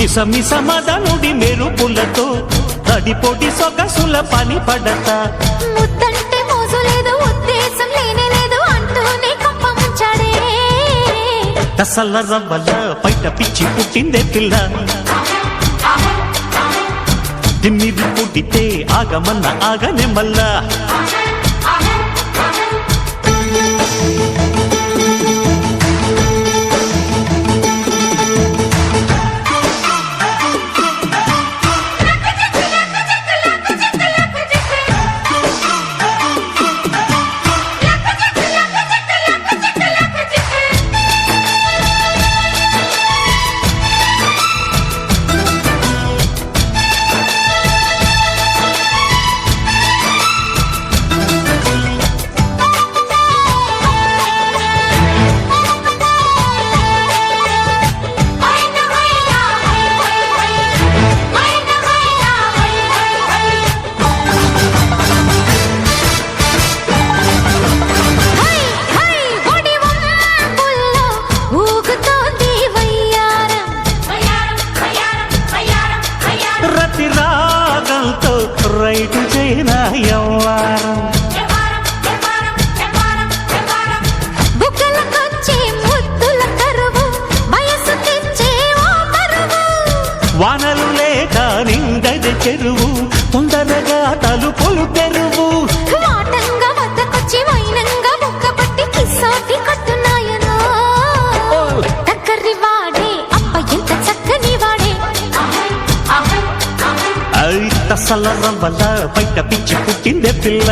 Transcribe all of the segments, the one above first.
మిస మదనుడి మెరుపులతో తడిపోటి సొగసుల పని పడతా ముద్దంటే మోజు లేదు ఉద్దేశం లేనే లేదు అంటూనే కప్ప ముంచాడే తసల్ల రవ్వల పైట పిచ్చి పుట్టిందే పిల్ల తిమ్మిది పుట్టితే ఆగమన్న ఆగనే మల్లా రైటు చేయనా యవ్వారం బుగ్గలకొచ్చే ముద్దుల కరువు వయసు తెచ్చే ఓ పరువు వానలు లేక నిండది చెరువు తొందరగా తలుపులు తెరువు వాటంగా వద్దకొచ్చి వైనంగా బుక్క పట్టి కిస్సాటి కట్టున్నాయనో దగ్గరి వాడే అప్ప ఎంత చక్కని వాడే తసల రవ్వల బయట పిచ్చి పుట్టిందే పిల్ల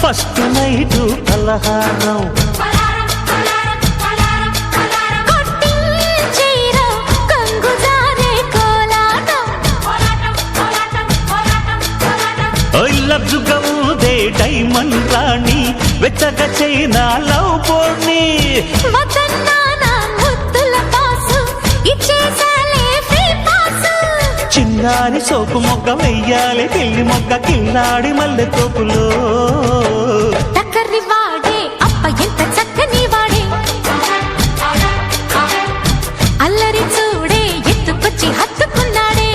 ఫస్ట్ నైటు పలహారం లబ్జుగా ఊదే డైమండ్ రాణి వెచ్చగా చైనా లవ్ బోర్ని చిన్నారి సోకు మొగ్గ వెయ్యాలి పిల్లి మొగ్గ కిల్లాడి మల్లె తోపులో దగ్గరి వాడే అప్ప ఎంత చక్కని వాడే అల్లరి చూడే ఎత్తుకొచ్చి హత్తుకున్నాడే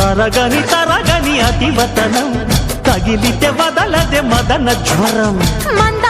అరగని తరగని అతివతనం తగిలితే వదలదే మదన జ్వరం మంద